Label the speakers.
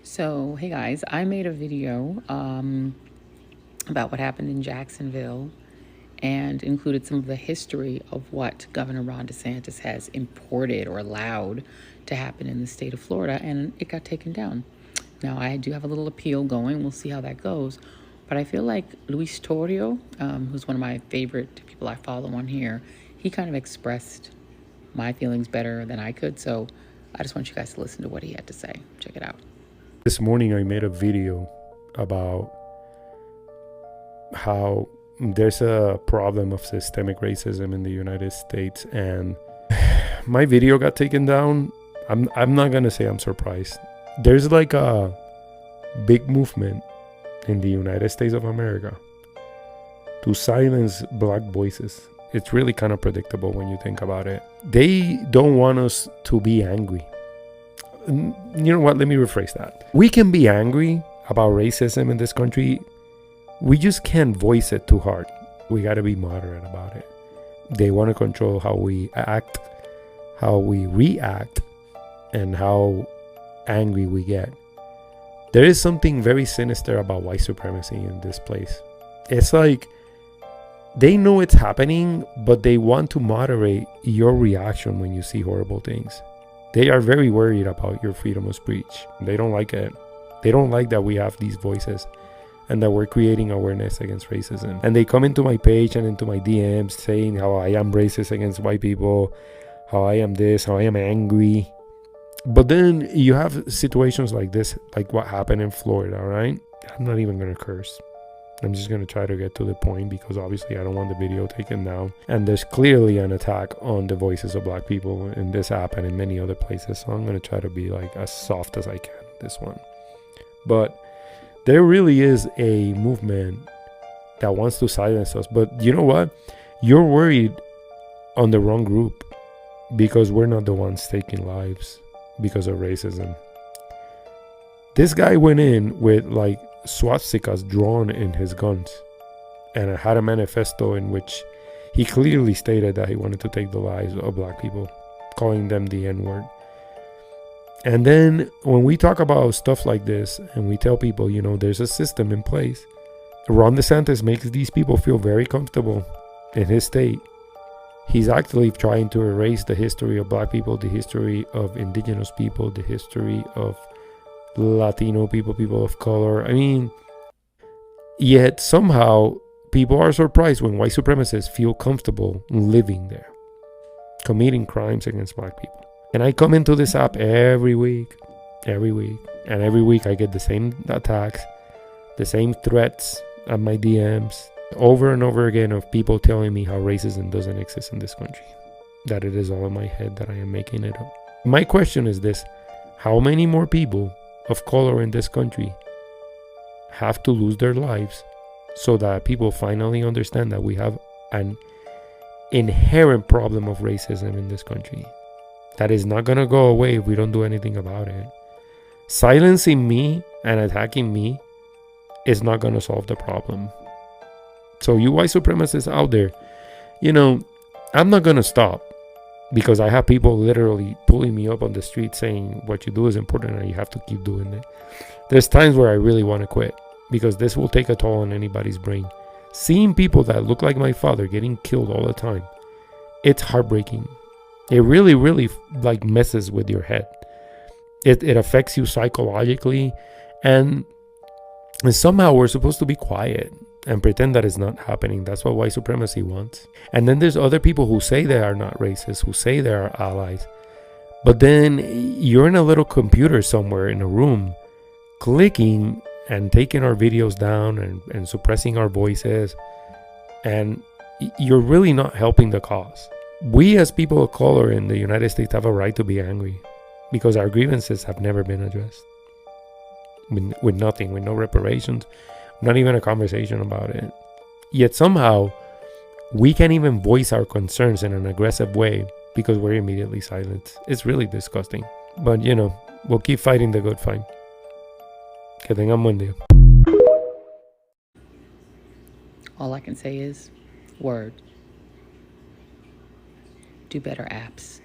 Speaker 1: So, hey guys, I made a video about what happened in Jacksonville and included some of the history of what Governor Ron DeSantis has imported or allowed to happen in the state of Florida, and it got taken down. Now, I do have a little appeal going. We'll see how that goes. But I feel like Luis Torrio, who's one of my favorite people I follow on here, he kind of expressed my feelings better than I could. So I just want you guys to listen to what he had to say. Check it out.
Speaker 2: This morning I made a video about how there's a problem of systemic racism in the United States, and my video got taken down. I'm not gonna say I'm surprised. There's like a big movement in the United States of America to silence black voices. It's really kind of predictable when you think about it. They don't want us to be angry. You know what? Let me rephrase that. We can be angry about racism in this country. We just can't voice it too hard. We got to be moderate about it. They want to control how we act, how we react, and how angry we get. There is something very sinister about white supremacy in this place. It's like they know it's happening, but they want to moderate your reaction when you see horrible things. They are very worried about your freedom of speech. They don't like it. They don't like that we have these voices and that we're creating awareness against racism. And they come into my page and into my DMs saying how I am racist against white people, how I am this, how I am angry. But then you have situations like this, like what happened in Florida, right? I'm not even going to curse. I'm just going to try to get to the point because obviously I don't want the video taken down. And there's clearly an attack on the voices of black people in this app and in many other places. So I'm going to try to be like as soft as I can this one. But there really is a movement that wants to silence us. But you know what? You're worried on the wrong group because we're not the ones taking lives because of racism. This guy went in with like swastikas drawn in his guns and had a manifesto in which he clearly stated that he wanted to take the lives of black people, calling them the N-word. And then when we talk about stuff like this and we tell people, you know, there's a system in place, Ron DeSantis makes these people feel very comfortable in his state. He's actually trying to erase the history of black people, the history of indigenous people, the history of Latino people, people of color. I mean, yet somehow people are surprised when white supremacists feel comfortable living there, committing crimes against black people. And I come into this app every week, and every week I get the same attacks, the same threats at my DMs, over and over again, of people telling me how racism doesn't exist in this country, that it is all in my head, that I am making it up. My question is this: how many more people of color in this country have to lose their lives so that people finally understand that we have an inherent problem of racism in this country that is not going to go away if we don't do anything about it? Silencing me and attacking me is not going to solve the problem. So you white supremacists out there, you know, I'm not going to stop, because I have people literally pulling me up on the street saying what you do is important and you have to keep doing it. There's times where I really want to quit because this will take a toll on anybody's brain. Seeing people that look like my father getting killed all the time, it's heartbreaking. It really, really like messes with your head. It affects you psychologically, and somehow we're supposed to be quiet and pretend that it's not happening. That's what white supremacy wants. And then there's other people who say they are not racist, who say they are allies. But then you're in a little computer somewhere in a room, clicking and taking our videos down and suppressing our voices. And you're really not helping the cause. We as people of color in the United States have a right to be angry because our grievances have never been addressed. With nothing, with no reparations, not even a conversation about it. Yet somehow we can't even voice our concerns in an aggressive way because we're immediately silenced. It's really disgusting. But you know, we'll keep fighting the good fight. Que tengan buen día.
Speaker 1: All I can say is, word. Do better apps.